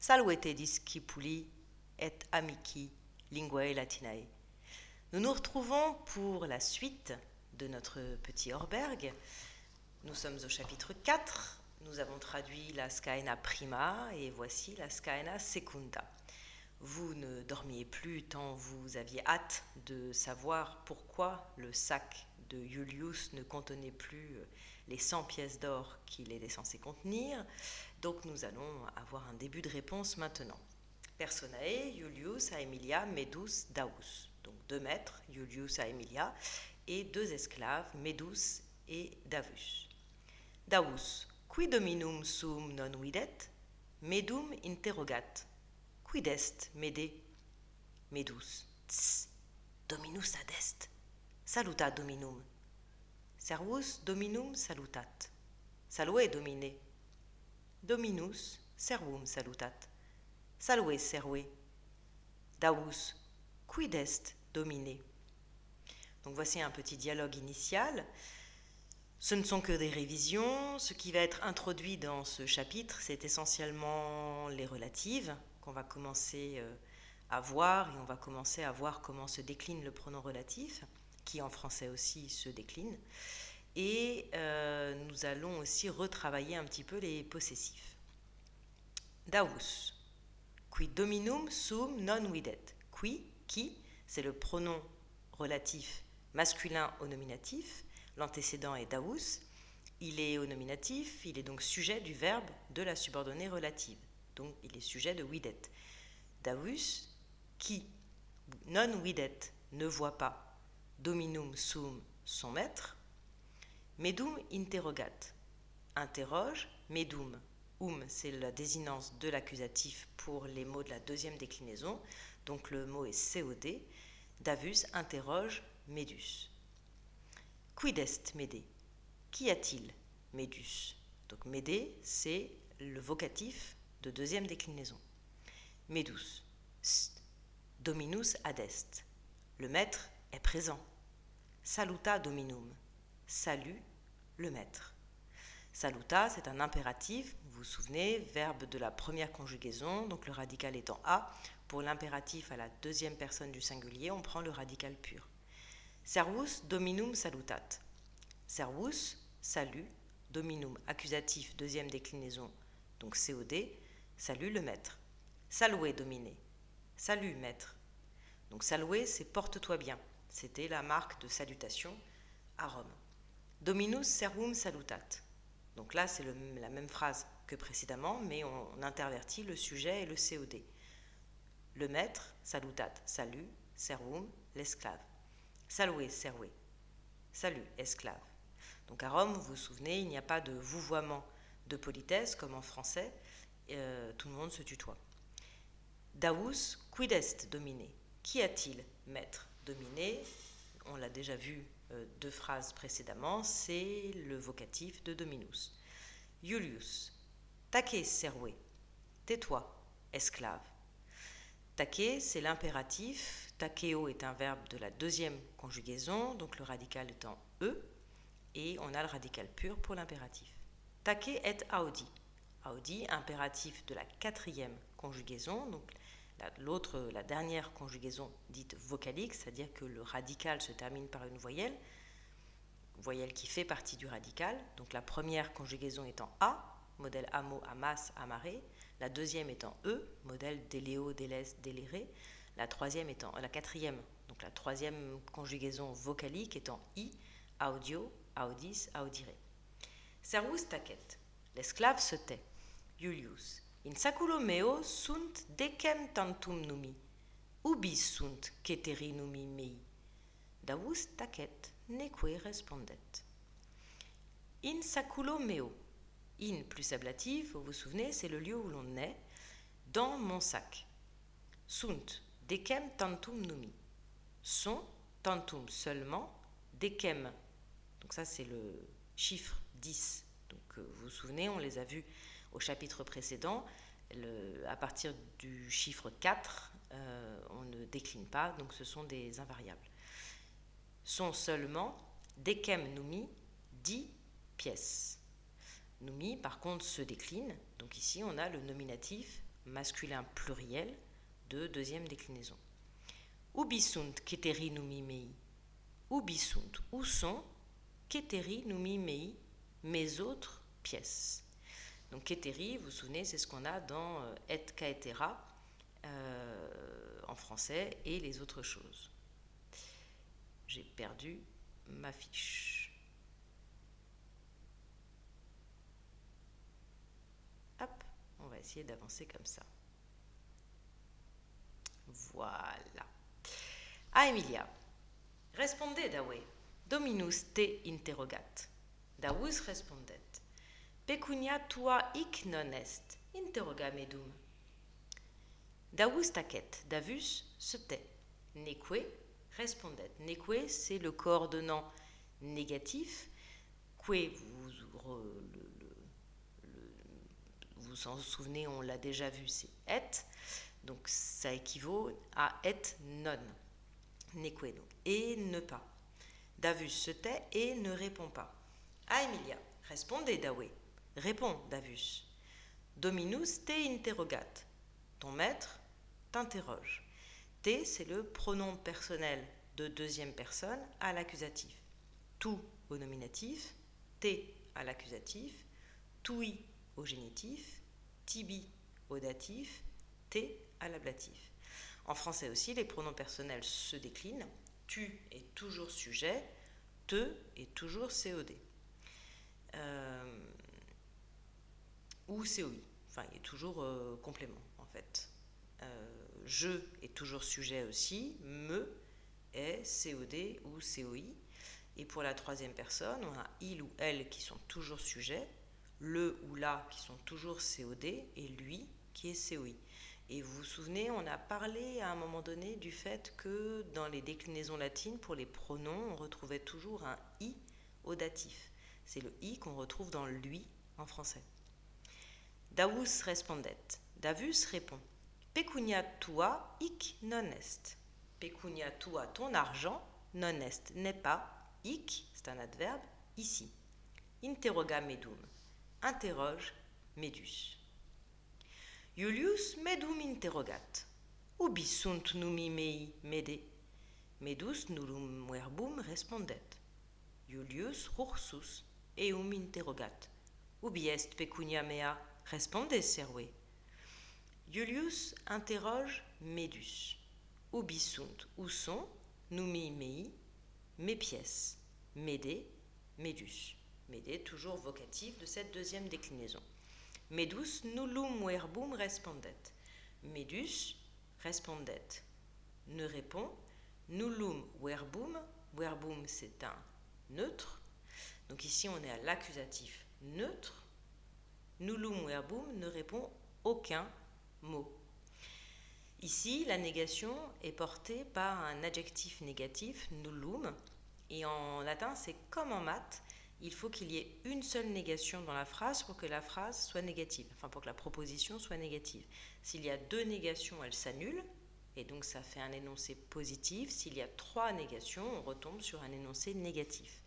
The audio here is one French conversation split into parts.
Salvete discipuli et amici linguae latinae. Nous nous retrouvons pour la suite de notre petit Horberg. Nous sommes au chapitre 4. Nous avons traduit la Scaena prima et voici la Scaena secunda. Vous ne dormiez plus tant vous aviez hâte de savoir pourquoi le sac de Iulius ne contenait plus les 100 pièces d'or qu'il était censé contenir. Donc nous allons avoir un début de réponse maintenant. Personae, Iulius Aemilia Medus Davus. Donc 2 maîtres, Iulius Aemilia, et 2 esclaves, Medus et Davus. Davus, qui dominum sum non videt? Medum interrogat. Quid est, mede? Medus, tss, dominus adest. Salutat dominum. Servus dominum salutat. Salve domine. Dominus servum salutat. Salve serve. Davus, quid est domine? Donc voici un petit dialogue initial. Ce ne sont que des révisions. Ce qui va être introduit dans ce chapitre, c'est essentiellement les relatives qu'on va commencer à voir, et on va commencer à voir comment se décline le pronom relatif, qui en français aussi se décline. Et nous allons aussi retravailler un petit peu les possessifs. Davus, qui dominum sum non videt. Qui, c'est le pronom relatif masculin au nominatif. L'antécédent est davus. Il est au nominatif, il est donc sujet du verbe de la subordonnée relative. Donc il est sujet de videt. Davus, qui non videt, ne voit pas, dominum sum, son maître. Medum interrogat, interroge, medum. C'est la désinence de l'accusatif pour les mots de la deuxième déclinaison, donc le mot est COD. Davus interroge Medus. Quid est mede? Qu'y a-t-il, Medus? Donc mede, c'est le vocatif de deuxième déclinaison. Medus, dominus adest. Le maître est présent. Saluta dominum. Salut le maître. Saluta, c'est un impératif, vous vous souvenez, verbe de la première conjugaison, donc le radical étant a. Pour l'impératif à la deuxième personne du singulier, on prend le radical pur. Servus dominum salutat. Servus, salut, dominum, accusatif, deuxième déclinaison, donc COD, salut le maître. Salve domine, salut maître. Donc salve, c'est porte-toi bien. C'était la marque de salutation à Rome. Dominus servum salutat. Donc là, c'est la même phrase que précédemment, mais on intervertit le sujet et le COD. Le maître, salutat, salut, servum, l'esclave. Salve, serve. Salut, esclave. Donc à Rome, vous vous souvenez, il n'y a pas de vouvoiement de politesse comme en français, tout le monde se tutoie. Davus, quid est domine? Qu'y a-t-il, maître? Domine, on l'a déjà vu 2 phrases précédemment, c'est le vocatif de dominus. Iulius, take serve, tais-toi, esclave. Take, c'est l'impératif, takeo est un verbe de la deuxième conjugaison, donc le radical étant e, et on a le radical pur pour l'impératif. Take et audi. Audi, impératif de la quatrième conjugaison, donc la dernière conjugaison dite vocalique, c'est-à-dire que le radical se termine par une voyelle qui fait partie du radical. Donc la première conjugaison étant a, modèle amo, amas, amare. La deuxième étant e, modèle déleo, délès, déléré. La quatrième, donc la troisième conjugaison vocalique étant i, audio, audis, audire. Servus tacet. L'esclave se tait. Iulius. In saculo meo sunt decem tantum numi. Ubi sunt ceteri numi mei. Davus tacet neque respondet. In saculo meo. In plus ablatif, vous vous souvenez, c'est le lieu où l'on est. Dans mon sac. Sunt decem tantum numi. Sont tantum seulement, decem. Donc ça c'est le chiffre 10. Donc vous vous souvenez, on les a vus au chapitre précédent. À partir du chiffre 4, on ne décline pas, donc ce sont des invariables. Sont seulement decem numi 10 pièces. Numi, par contre, se décline. Donc ici, on a le nominatif masculin pluriel de deuxième déclinaison. Ubi sunt keteri numi mei? Ubi sunt, où sont, keteri numi mei, mes autres pièces. Donc keteri, vous vous souvenez, c'est ce qu'on a dans et caetera en français et les autres choses. J'ai perdu ma fiche. Hop, on va essayer d'avancer comme ça. Voilà. Ah, Emilia, responde dawe. Dominus te interrogat. Davus respondet. Pecunia tua hic non est, interroga medum. Davus tacet, davus se tait. Neque respondet. Neque, c'est le coordonnant négatif. Que, vous en souvenez, on l'a déjà vu, c'est et. Donc ça équivaut à et non. Neque, donc, et ne pas. Davus se tait et ne répond pas. Ah, Emilia, responde dawe. Réponds, Davus. Dominus te interrogat. Ton maître t'interroge. Te, c'est le pronom personnel de deuxième personne à l'accusatif. Tu au nominatif, te à l'accusatif, tui au génitif, tibi au datif, te à l'ablatif. En français aussi, les pronoms personnels se déclinent. Tu est toujours sujet, te est toujours COD. Ou COI. Enfin, il est toujours complément, en fait. Je est toujours sujet aussi. Me est COD ou COI. Et pour la troisième personne, on a il ou elle qui sont toujours sujets, le ou la qui sont toujours COD et lui qui est COI. Et vous vous souvenez, on a parlé à un moment donné du fait que dans les déclinaisons latines, pour les pronoms, on retrouvait toujours un i au datif. C'est le i qu'on retrouve dans lui en français. Davus respondet. Davus répond. Pecunia tua hic non est. Pecunia tua, ton argent, non est, n'est pas, hic, c'est un adverbe, ici. Interroga medum. Interroge Médus. Iulius medum interrogat. Ubi sunt numi mei mede? Medus nullum verbum respondet. Iulius rursus eum interrogat. Ubi est pecunia mea? Responde serve. Iulius interroge Médus. Ubi sunt, où sont, numi mei, mes pièces, mede, Médus. Mede, toujours vocatif de cette deuxième déclinaison. Medus nullum verbum respondet. Médus respondet. Ne répond. Nullum verbum. Verbum, c'est un neutre. Donc ici, on est à l'accusatif neutre. Nullum verbum ne répond aucun mot. Ici, la négation est portée par un adjectif négatif, nullum. Et en latin, c'est comme en maths. Il faut qu'il y ait une seule négation dans la phrase pour que la phrase soit négative, enfin pour que la proposition soit négative. S'il y a deux négations, elles s'annulent, et donc ça fait un énoncé positif. S'il y a trois négations, on retombe sur un énoncé négatif.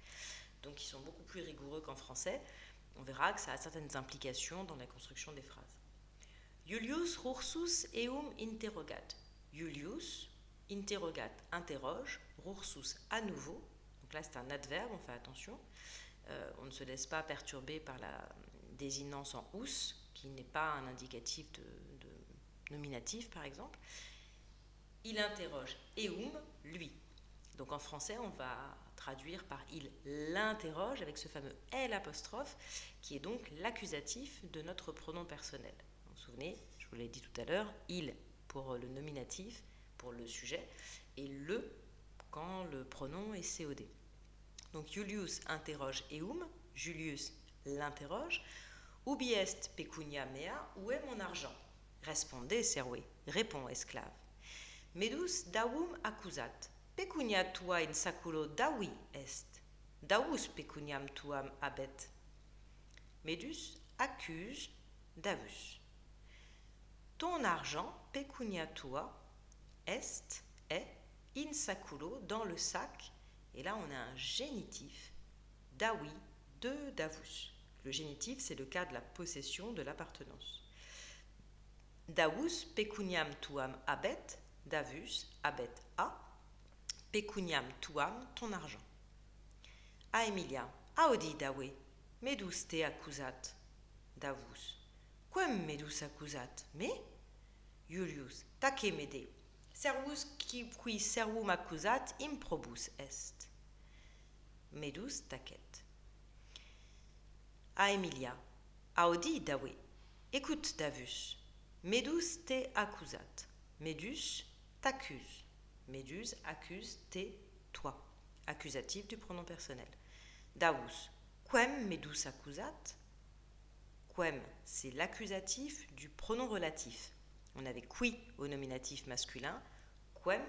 Donc ils sont beaucoup plus rigoureux qu'en français. On verra que ça a certaines implications dans la construction des phrases. Iulius rursus eum interrogat. Iulius, interrogat, interroge, rursus à nouveau. Donc là c'est un adverbe, on fait attention. On ne se laisse pas perturber par la désinence en us, qui n'est pas un indicatif de nominatif, par exemple. Il interroge eum, lui. Donc en français, on va traduire par il l'interroge avec ce fameux L', qui est donc l'accusatif de notre pronom personnel. Vous vous souvenez, je vous l'ai dit tout à l'heure, il pour le nominatif, pour le sujet, et le quand le pronom est COD. Donc Iulius interroge eum, Julius l'interroge. Ubi est pecunia mea? Où est mon argent? Responde serve, répond esclave. Medus davum accusat. Pecunia tua in saculo davi est. Davus pecuniam tuam habet. Medus accuse Davus. Ton argent, pecunia tua, est, est, in saculo, dans le sac. Et là, on a un génitif, dawi, de Davus. Le génitif, c'est le cas de la possession, de l'appartenance. Davus pecuniam tuam abet, davus abet a, pecuniam tuam ton argent. A Emilia, audi dawe, medus te accusat, davus. Quem medus accusat, me? Iulius, tace mede, servus qui servum accusat improbus est. Medus tacet. A Emilia, audi dawe, écoute davus, medus te accusat, medus t'accuse, medus accuse te toi, accusatif du pronom personnel. Davus, quem medus accusat, quem c'est l'accusatif du pronom relatif. On avait qui au nominatif masculin, quem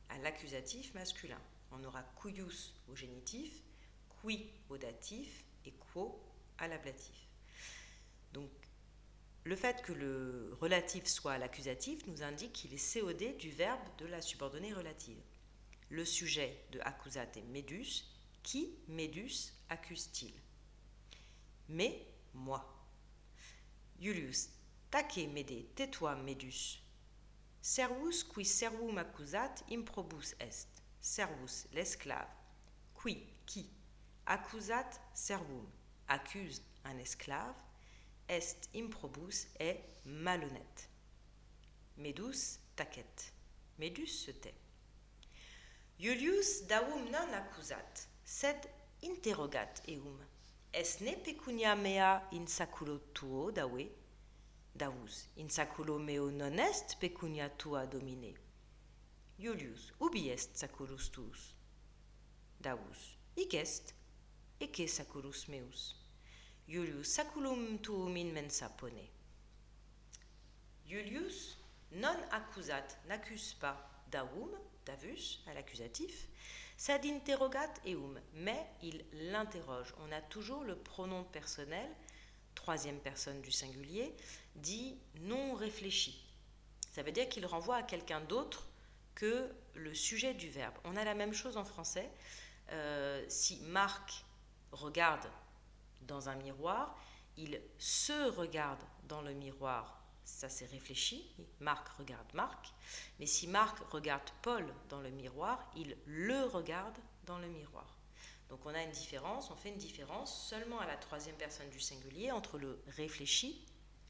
à l'accusatif masculin. On aura cuius au génitif, qui au datif et quo à l'ablatif. Donc, le fait que le relatif soit à l'accusatif nous indique qu'il est COD du verbe de la subordonnée relative. Le sujet de accusat est medus. Qui medus accuse-t-il? Mais moi. Iulius, tace mede, tais-toi medus. Servus qui servum accusat improbus est. Servus, l'esclave. Qui accusat servum, accuse un esclave, est improbus est malhonnête. Medus tacet. Medus se tait. Iulius davum non accusat, sed interrogat eum. Est ne pecunia mea in saculo tuo dawe? Davus, in saculo meo non est pecunia tua domine. Iulius, ubi est saculus tuus? Davus, hic est, ecce saculus meus. Iulius, saculum tuum in mensa pone. Iulius non accusat, n'accuse pas davum, davus, à l'accusatif, sed interrogat eum, mais il l'interroge. On a toujours le pronom personnel, troisième personne du singulier, dit non réfléchi. Ça veut dire qu'il renvoie à quelqu'un d'autre que le sujet du verbe. On a la même chose en français. Si Marc regarde dans un miroir, il se regarde dans le miroir, ça c'est réfléchi, Marc regarde Marc, mais si Marc regarde Paul dans le miroir, il le regarde dans le miroir. Donc on a une différence, on fait une différence seulement à la troisième personne du singulier entre le réfléchi,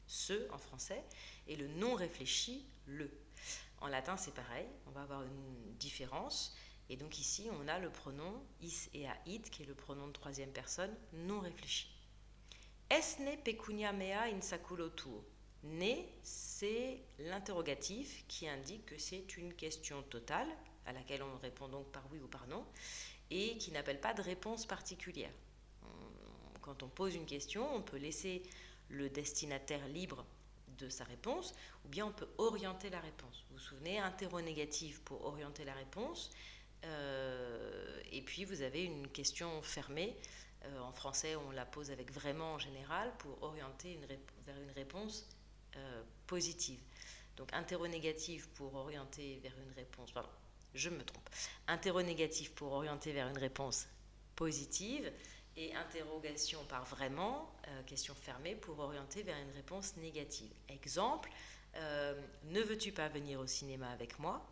ce en français, et le non réfléchi, le. En latin c'est pareil, on va avoir une différence, et donc ici on a le pronom is et ait, qui est le pronom de troisième personne non réfléchi. Est ne pecunia mea in saculo tuo? Ne, c'est l'interrogatif qui indique que c'est une question totale, à laquelle on répond donc par oui ou par non, et qui n'appelle pas de réponse particulière. Quand on pose une question, on peut laisser le destinataire libre de sa réponse, ou bien on peut orienter la réponse. Vous vous souvenez, interronégatif pour orienter la réponse, et puis vous avez une question fermée. En français, on la pose avec vraiment en général pour orienter vers une réponse positive. Donc interronégatif pour orienter vers une réponse, pardon, je me trompe. Interronégatif pour orienter vers une réponse positive et interrogation par vraiment, question fermée, pour orienter vers une réponse négative. Exemple, ne veux-tu pas venir au cinéma avec moi?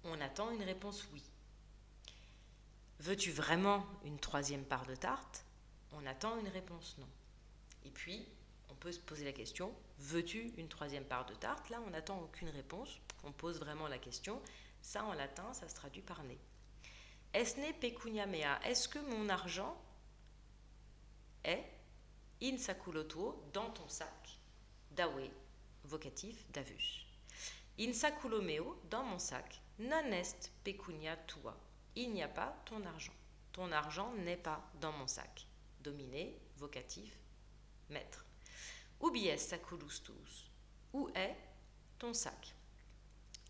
On attend une réponse oui. Veux-tu vraiment une troisième part de tarte? On attend une réponse non. Et puis, on peut se poser la question, veux-tu une troisième part de tarte? Là, on n'attend aucune réponse, on pose vraiment la question. Ça, en latin, ça se traduit par ne. Est ne pecunia mea? Est-ce que mon argent est in saculo tuo, dans ton sac? Dawe, vocatif, davus. In saculo meo, dans mon sac. Non est pecunia tua. Il n'y a pas ton argent. Ton argent n'est pas dans mon sac. Dominé, vocatif, maître. Ubi est saculus tuus? Où est ton sac?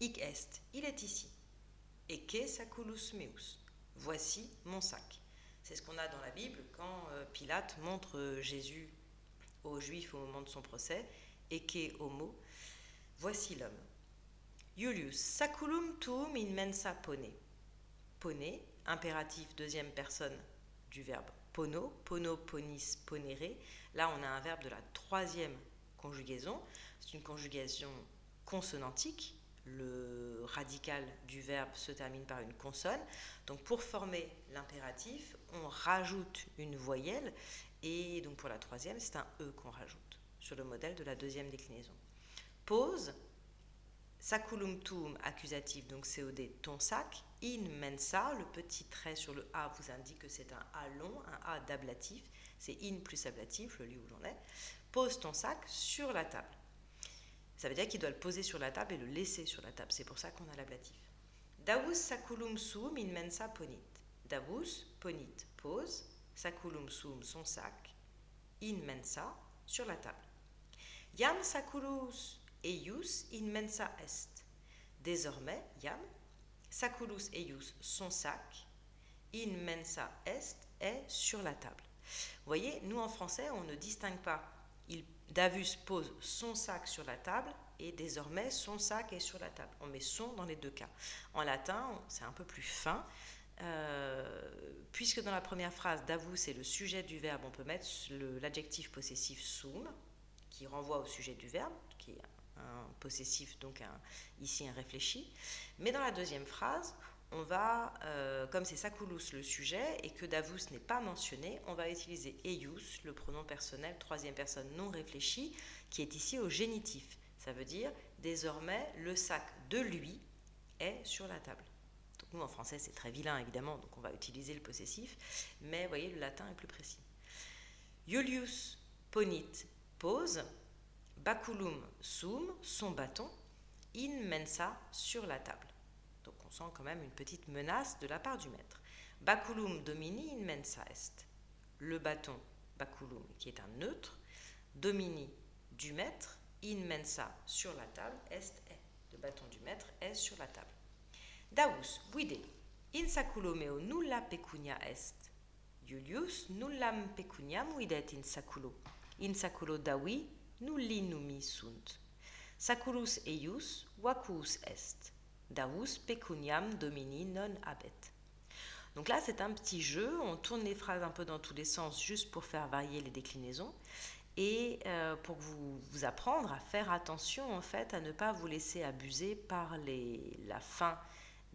Hic est, il est ici. Ecce saculus meus? Voici mon sac. C'est ce qu'on a dans la Bible quand Pilate montre Jésus aux Juifs au moment de son procès. Ecce homo, voici l'homme. Iulius, saculum tuum in mensa pone. Pone, impératif deuxième personne du verbe pono, pono, ponis, ponere. Là, on a un verbe de la troisième conjugaison. C'est une conjugation consonantique. Le radical du verbe se termine par une consonne. Donc pour former l'impératif, on rajoute une voyelle. Et donc pour la troisième, c'est un E qu'on rajoute, sur le modèle de la deuxième déclinaison. Pose, saculum accusatif, donc COD, ton sac. In mensa, le petit trait sur le A vous indique que c'est un A long, un A d'ablatif. C'est in plus ablatif, le lieu où l'on est. Pose ton sac sur la table. Ça veut dire qu'il doit le poser sur la table et le laisser sur la table. C'est pour ça qu'on a l'ablatif. Davus saculum sum in mensa ponit. Davus, ponit, pose. Saculum sum, son sac. In mensa, sur la table. Iam saculus eius in mensa est. Désormais, Iam, saculus eius, son sac. In mensa est sur la table. Vous voyez, nous en français, on ne distingue pas. Davus pose son sac sur la table et désormais son sac est sur la table. On met son dans les deux cas. En latin, c'est un peu plus fin. Puisque dans la première phrase, davus est le sujet du verbe, on peut mettre l'adjectif possessif sum, qui renvoie au sujet du verbe, qui est un possessif, donc ici un réfléchi. Mais dans la deuxième phrase, on va, comme c'est saculus le sujet et que davus n'est pas mentionné, on va utiliser eius, le pronom personnel, troisième personne non réfléchie, qui est ici au génitif. Ça veut dire, désormais, le sac de lui est sur la table. Donc nous, en français, c'est très vilain, évidemment, donc on va utiliser le possessif, mais vous voyez, le latin est plus précis. Iulius ponit, pose, baculum sum, son bâton, in mensa, sur la table. Donc on sent quand même une petite menace de la part du maître. Baculum domini in mensa est. Le bâton, baculum, qui est un neutre, domini, du maître, in mensa, sur la table, est. Le bâton du maître est sur la table. Davus, vide, in saculo meo nulla pecunia est. Iulius nullam pecuniam videt in saculo. In saculo davi nulli numi sunt. Saculus eius vacuus est. Davus pecuniam domini non habet. Donc là, c'est un petit jeu. On tourne les phrases un peu dans tous les sens juste pour faire varier les déclinaisons et pour vous apprendre à faire attention en fait à ne pas vous laisser abuser par la fin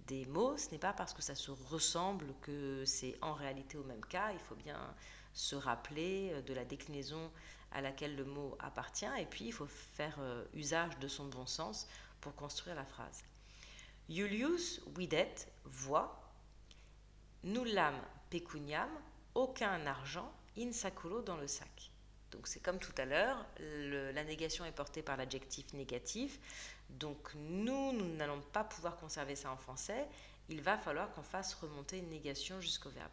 des mots. Ce n'est pas parce que ça se ressemble que c'est en réalité au même cas. Il faut bien se rappeler de la déclinaison à laquelle le mot appartient et puis il faut faire usage de son bon sens pour construire la phrase. Iulius videt, voit, nullam pecuniam, aucun argent, in saculo, dans le sac. Donc c'est comme tout à l'heure, la négation est portée par l'adjectif négatif, donc nous n'allons pas pouvoir conserver ça en français, il va falloir qu'on fasse remonter une négation jusqu'au verbe.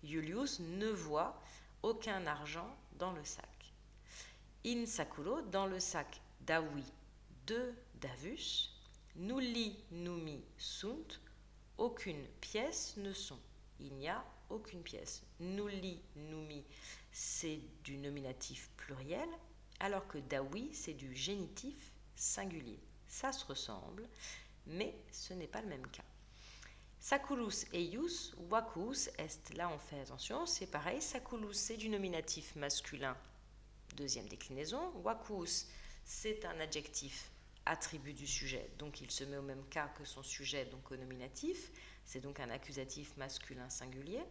Iulius ne voit aucun argent dans le sac. In saculo, dans le sac davi de davus, nulli numi sunt, aucune pièce ne sont. Il n'y a aucune pièce. Nulli numi, c'est du nominatif pluriel, alors que davi, c'est du génitif singulier. Ça se ressemble, mais ce n'est pas le même cas. Saculus eius vacuus est. Là, on fait attention, c'est pareil. Saculus, c'est du nominatif masculin, deuxième déclinaison. Vacuus, c'est un adjectif attribut du sujet, donc il se met au même cas que son sujet, donc au nominatif. C'est donc un accusatif masculin singulier,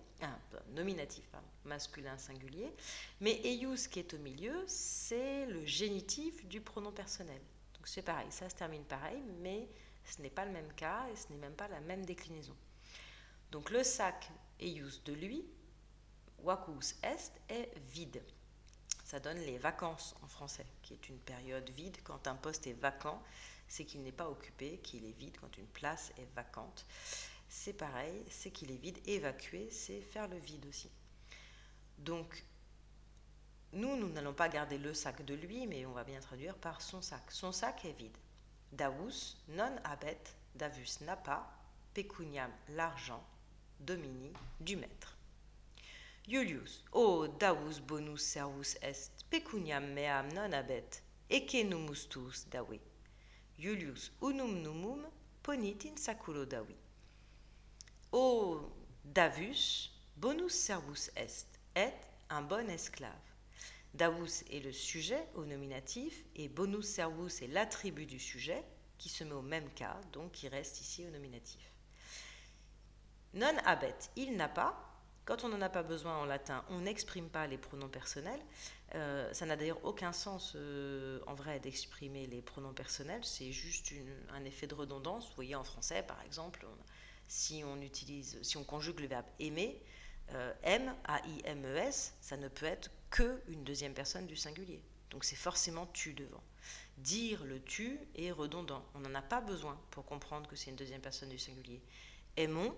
nominatif masculin singulier. Mais eius qui est au milieu, c'est le génitif du pronom personnel. Donc c'est pareil, ça se termine pareil, mais ce n'est pas le même cas et ce n'est même pas la même déclinaison. Donc le sac eius de lui, vacuus est vide. Ça donne les vacances en français, qui est une période vide. Quand un poste est vacant, c'est qu'il n'est pas occupé, qu'il est vide. Quand une place est vacante, c'est pareil, c'est qu'il est vide. Évacuer, c'est faire le vide aussi. Donc, nous n'allons pas garder le sac de lui, mais on va bien traduire par son sac. Son sac est vide. Davus non habet, davus n'a pas, pecuniam l'argent, domini du maître. Iulius, davus bonus servus est, pecuniam meam non habet, ecce numus tuus davi. Iulius unum numum ponit in saculo davi. Davus bonus servus est un bon esclave. Davus est le sujet au nominatif et bonus servus est l'attribut du sujet qui se met au même cas, donc qui reste ici au nominatif. Non habet, il n'a pas. Quand on n'en a pas besoin en latin, on n'exprime pas les pronoms personnels. Ça n'a d'ailleurs aucun sens en vrai d'exprimer les pronoms personnels, c'est juste un effet de redondance. Vous voyez en français par exemple, si on conjugue le verbe aimer, M, A-I-M-E-S, ça ne peut être que une deuxième personne du singulier. Donc c'est forcément tu devant. Dire le tu est redondant. On n'en a pas besoin pour comprendre que c'est une deuxième personne du singulier. Aimons,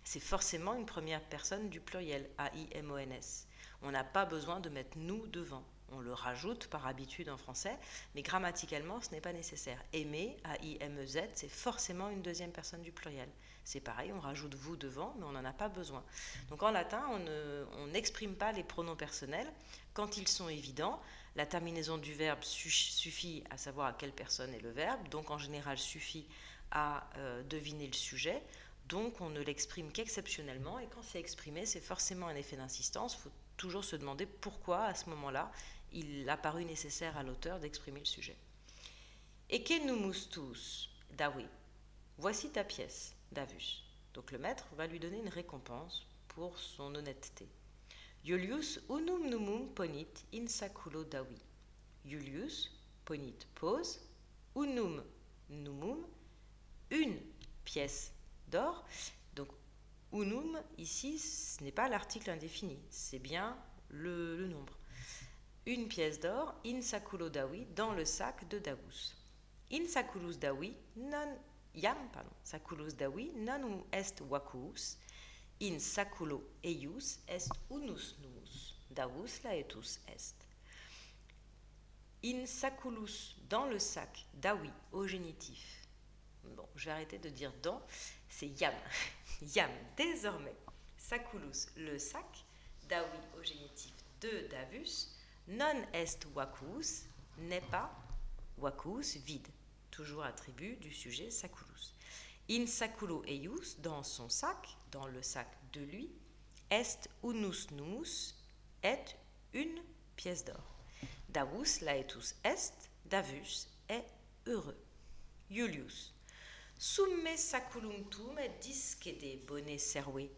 c'est forcément une première personne du pluriel, A-I-M-O-N-S. On n'a pas besoin de mettre nous devant. On le rajoute par habitude en français, mais grammaticalement, ce n'est pas nécessaire. Aimer, A-I-M-E-Z, c'est forcément une deuxième personne du pluriel. C'est pareil, on rajoute vous devant, mais on n'en a pas besoin. Donc en latin, on n'exprime pas les pronoms personnels. Quand ils sont évidents, la terminaison du verbe suffit à savoir à quelle personne est le verbe, donc en général suffit à deviner le sujet. Donc on ne l'exprime qu'exceptionnellement, et quand c'est exprimé, c'est forcément un effet d'insistance. Il faut toujours se demander pourquoi, à ce moment-là, il a paru nécessaire à l'auteur d'exprimer le sujet. Ecce numus tuus, davi. Voici ta pièce, Davus. Donc le maître va lui donner une récompense pour son honnêteté. Iulius unum numum ponit in saculo davi. Iulius ponit pose, unum numum, une pièce d'or. Donc unum, ici, ce n'est pas l'article indéfini, c'est bien le nombre. Une pièce d'or, in saculo davi, dans le sac de Davus. In saculus davi, saculus davi, non est vacuus, in saculo eius est unus numus, Davus laetus est. In saculus, dans le sac, davi, au génitif. Bon, je vais arrêter de dire dans, c'est yam. Yam, désormais. Saculus, le sac, davi, au génitif de Davus, non est vacuus, n'est pas vacuus, vide. Toujours attribut du sujet saculus. In saculo eius, dans son sac, dans le sac de lui, est unus numus, est une pièce d'or. Davus laetus est, Davus est heureux. Iulius. Summe saculum tum et discede bone serve.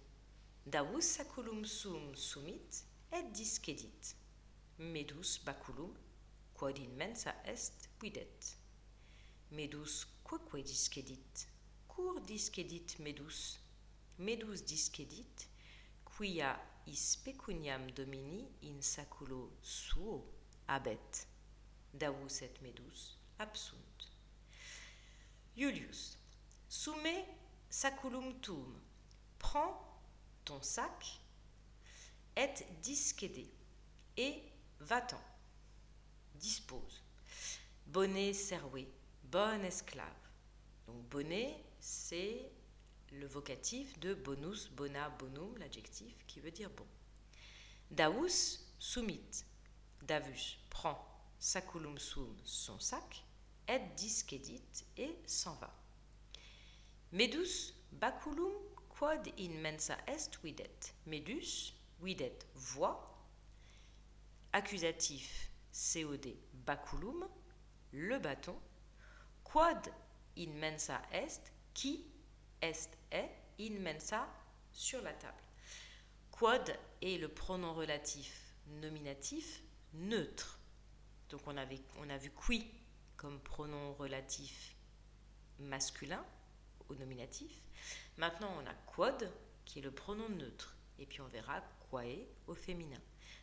Davus saculum sum sumit et discedit. Medus baculum, quod in mensa est, videt. Medus quoque discedit, cur discedit medus? Medus discedit, quia is pecuniam domini in saculo suo habet. Davus et medus absunt. Iulius. Summe saculum tuum. Prends ton sac et discede, et va-t'en. Dispose. Bone serve, bon esclave. Donc bonne, c'est le vocatif de bonus, bona, bonum, l'adjectif qui veut dire bon. Davus sumit. Davus prend saculum sum, son sac, et discedit, et s'en va. Medus baculum quod in mensa est videt. Medus, videt, voit. Accusatif, COD, baculum, le bâton. Quod in mensa est, qui est, in mensa, sur la table. Quod est le pronom relatif nominatif neutre. Donc on a vu qui comme pronom relatif masculin au nominatif. Maintenant on a quod qui est le pronom neutre. Et puis on verra quae au féminin.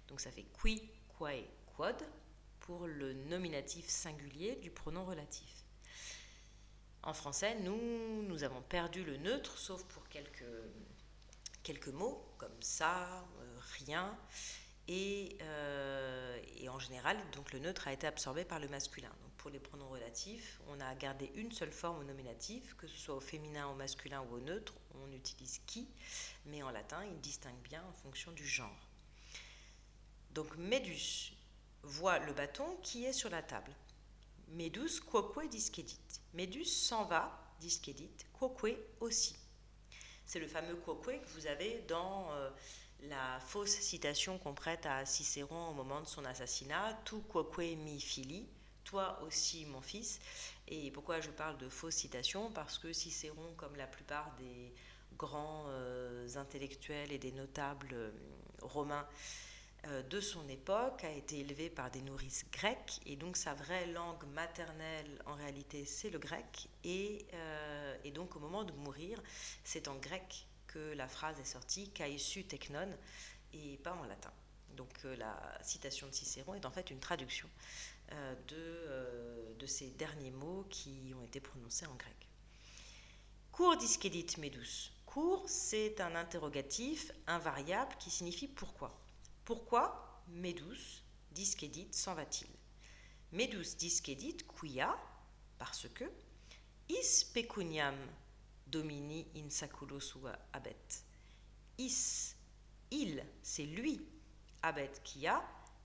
Donc ça fait qui, quae, quod pour le nominatif singulier du pronom relatif. En français, nous avons perdu le neutre, sauf pour quelques mots, comme ça, rien, et en général, donc le neutre a été absorbé par le masculin. Donc pour les pronoms relatifs, on a gardé une seule forme au nominatif, que ce soit au féminin, au masculin ou au neutre, on utilise qui, mais en latin, il distingue bien en fonction du genre. Donc Medus voit le bâton qui est sur la table. Medus quoque discedit. Medus s'en va, discedit, quoque aussi. C'est le fameux quoque que vous avez dans la fausse citation qu'on prête à Cicéron au moment de son assassinat, tu quoque mi fili, toi aussi mon fils. Et pourquoi je parle de fausse citation? Parce que Cicéron, comme la plupart des grands intellectuels et des notables romains de son époque, a été élevé par des nourrices grecques, et donc sa vraie langue maternelle en réalité c'est le grec, et donc au moment de mourir c'est en grec que la phrase est sortie, caesu teknon, et pas en latin. Donc la citation de Cicéron est en fait une traduction de ces derniers mots qui ont été prononcés en grec. Cur discedit medus. Cur, c'est un interrogatif invariable qui signifie pourquoi. Pourquoi medus discedit s'en va-t-il? Medus discedit quia, parce que, is pecuniam domini in saculo sua habet. Is, il, c'est lui, habet qui a,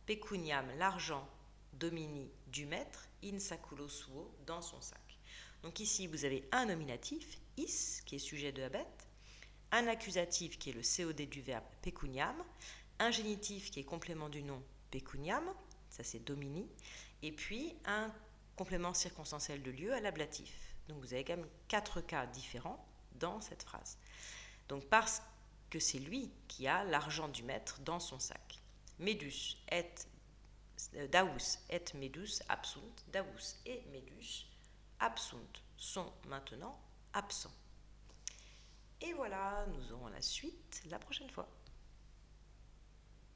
pecuniam, l'argent, domini, du maître, in saculo suo, dans son sac. Donc ici, vous avez un nominatif, is, qui est sujet de habet, un accusatif qui est le COD du verbe pecuniam, un génitif qui est complément du nom pecuniam, ça c'est domini, et puis un complément circonstanciel de lieu à l'ablatif. Donc vous avez quand même 4 cas différents dans cette phrase. Donc parce que c'est lui qui a l'argent du maître dans son sac. Medus et Daus et medus absunt. Daus et medus absunt sont maintenant absents. Et voilà, nous aurons la suite la prochaine fois.